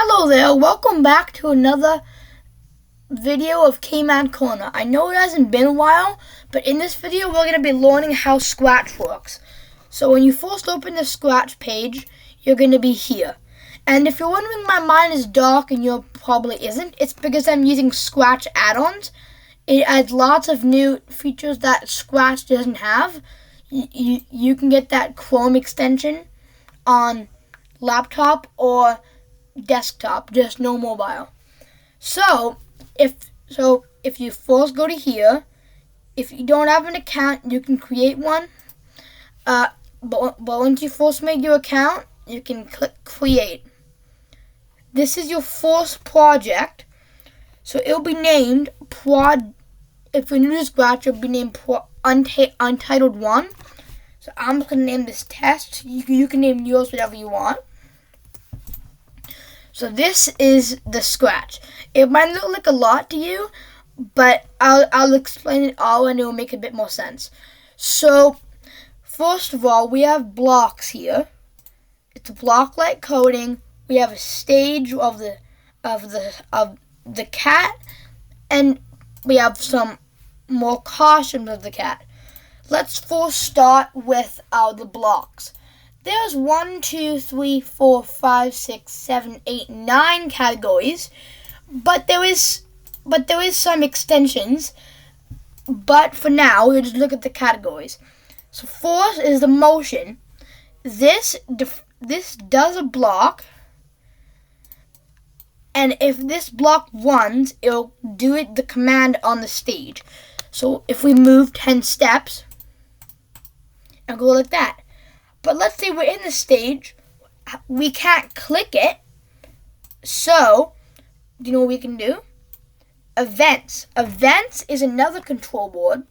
Hello there, welcome back to another video of K-Man Corner. I know it hasn't been a while, but in this video we're going to be learning how Scratch works. So when you first open the Scratch page, you're going to be here. And if you're wondering why mine is dark and yours probably isn't, it's because I'm using Scratch Addons. It adds lots of new features that Scratch doesn't have. You can get that Chrome extension on laptop or desktop, just no mobile. So if you first go to here, if you don't have an account, you can create one. But once you first make your account, you can click create. This is your first project, so it'll be named if you're new to Scratch, it'll be named Untitled 1. So I'm just gonna name this test. You can name yours whatever you want. So this is the Scratch. It might look like a lot to you, but I'll explain it all and it will make a bit more sense. So first of all, we have blocks here. It's a block-like coding. We have a stage of the cat, and we have some more costumes of the cat. Let's first start with the blocks. There's 1, 2, 3, 4, 5, 6, 7, 8, 9 categories, but there is some extensions. But for now, we'll just look at the categories. So first is the motion. This does a block, and if this block runs, it'll do the command on the stage. So if we move 10 steps, and go like that. But let's say we're in the stage, we can't click it, so you know what we can do? Events. Events is another control board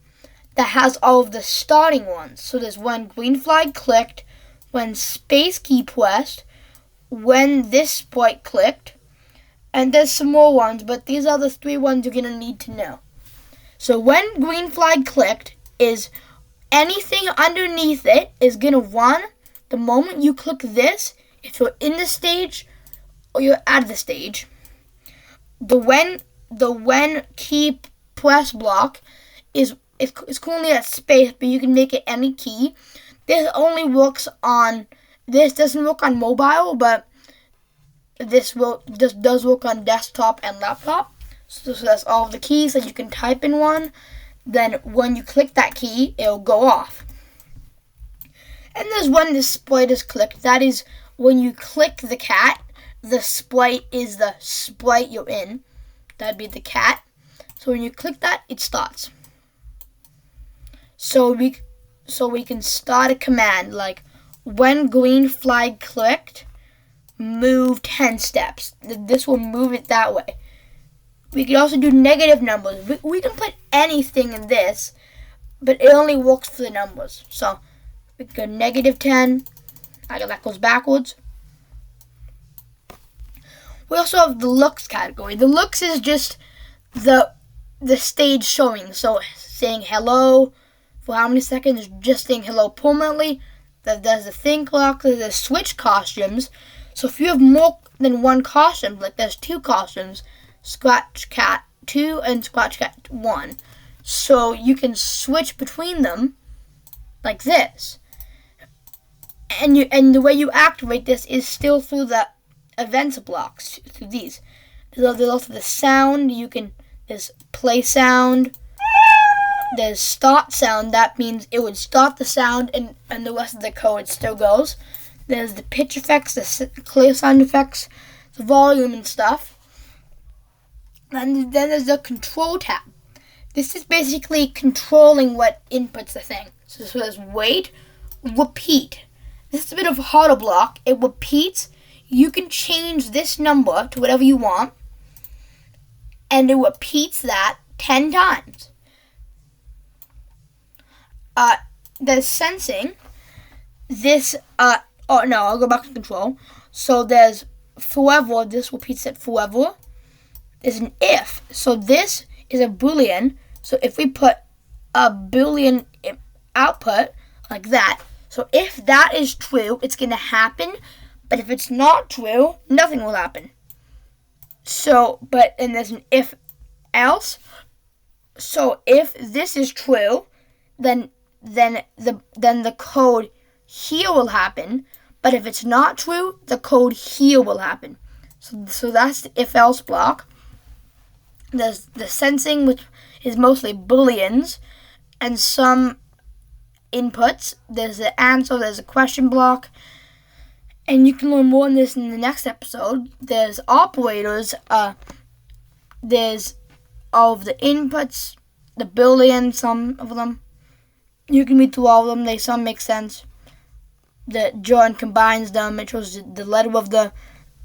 that has all of the starting ones. So there's when green flag clicked, when space key pressed, when this sprite clicked, and there's some more ones, but these are the 3 ones you're going to need to know. So when green flag clicked is anything underneath it is going to run the moment you click this. If you're in the stage or you're at the stage, the when key press block is currently at space, but you can make it any key. This doesn't work on mobile, but this does work on desktop and laptop. So that's all of the keys that you can type in one. Then when you click that key, it'll go off. And there's when the sprite is clicked. That is when you click the cat, the sprite is the sprite you're in. That'd be the cat. So when you click that, it starts. So we can start a command like when green flag clicked, move 10 steps. This will move it that way. We can also do negative numbers. We can put anything in this, but it only works for the numbers. So we can go -10. That goes backwards. We also have the looks category. The looks is just the stage showing. So saying hello for how many seconds, just saying hello permanently. There's the thing clock, there's the switch costumes. So if you have more than one costume, like there's 2 costumes, Scratch Cat 2 and Scratch Cat 1. So you can switch between them like this. And the way you activate this is still through the events blocks, through these. There's also the sound. There's play sound. There's start sound. That means it would start the sound and the rest of the code still goes. There's the pitch effects, the clear sound effects, the volume and stuff. And then there's the control tab. This is basically controlling what inputs the thing. So there's wait, repeat. This is a bit of a harder block. It repeats. You can change this number to whatever you want, and it repeats that 10 times. There's sensing. I'll go back to control. So there's forever. This repeats it forever. There's an if. So this is a Boolean. So if we put a Boolean output like that, so if that is true, it's going to happen. But if it's not true, nothing will happen. So, and there's an if else. So if this is true, then the code here will happen. But if it's not true, the code here will happen. So that's the if else block. There's the sensing, which is mostly booleans, and some inputs. There's the answer, there's a question block. And you can learn more on this in the next episode. There's operators. There's all of the inputs, the boolean, some of them. You can read through all of them. Some make sense. The Jordan combines them. It shows the letter of the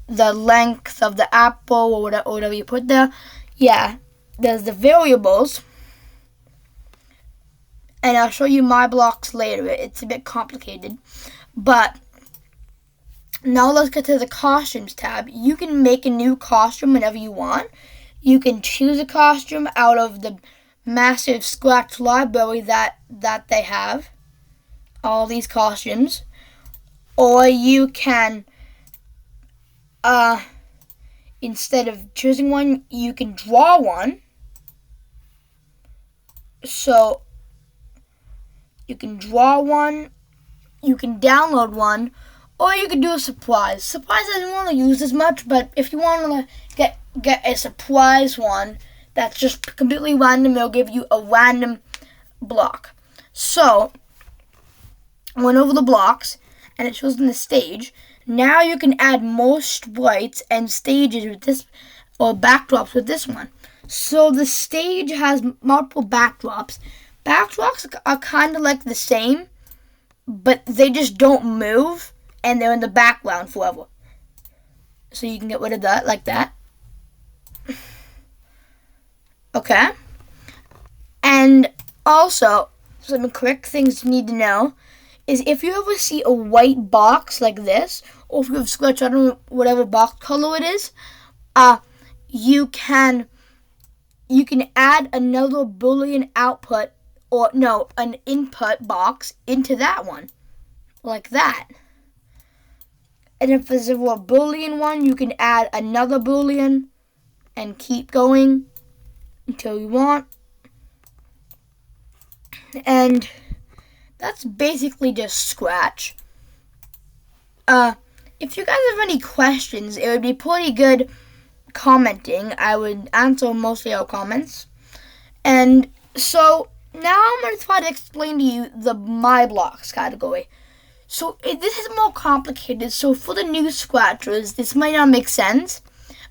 length of the apple or whatever you put there. Yeah, there's the variables. And I'll show you my blocks later. It's a bit complicated. But now let's get to the costumes tab. You can make a new costume whenever you want. You can choose a costume out of the massive Scratch library that they have. All these costumes. Or you can, instead of choosing one, you can draw one. So, you can draw one, you can download one, or you can do a surprise. Surprise I don't want to use as much, but if you want to get a surprise one that's just completely random, it'll give you a random block. So, I went over the blocks, and it shows in the stage. Now you can add more sprites and stages with this, or backdrops with this one. So the stage has multiple backdrops. Backdrops are kind of like the same, but they just don't move, and they're in the background forever. So you can get rid of that like that. Okay. And also, some quick things you need to know is if you ever see a white box like this, or if you have Scratch, I don't know, whatever box color it is, you can add another Boolean output, or no, an input box into that one, like that. And if there's a Boolean one, you can add another Boolean and keep going until you want. And that's basically just Scratch. If you guys have any questions, it would be pretty good commenting. I would answer most of your comments. And so now I'm going to try to explain to you the My Blocks category. So this is more complicated. So for the new Scratchers, this might not make sense,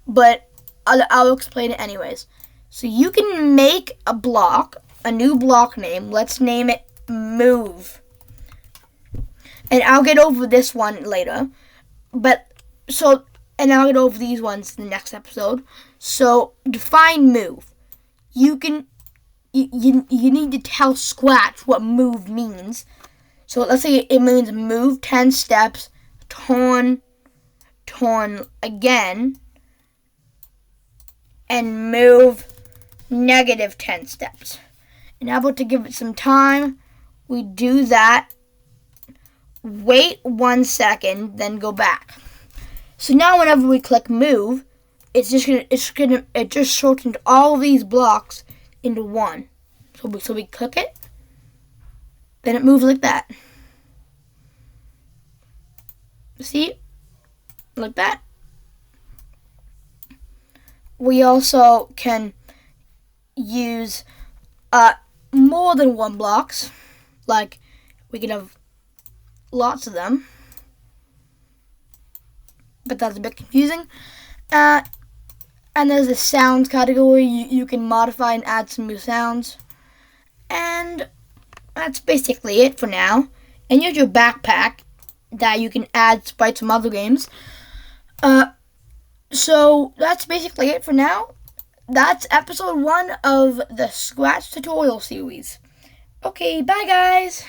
but I'll explain it anyways. So you can make a block, a new block name. Let's name it Move. And I'll get over this one later. And I'll get over these ones in the next episode. So define Move. You need to tell Scratch what Move means. So let's say it means move 10 steps, turn again, and move negative 10 steps. And how about to give it some time, we do that, wait 1 second, then go back. So now whenever we click move, it just shortened all of these blocks into one. So we click it, then it moves like that. See? Like that. We also can use more than one blocks. Like, we can have lots of them. But that's a bit confusing. And there's a sounds category. You can modify and add some new sounds. And that's basically it for now. And here's your backpack that you can add sprites from other games. So that's basically it for now. That's episode 1 of the Scratch tutorial series. Okay, bye guys.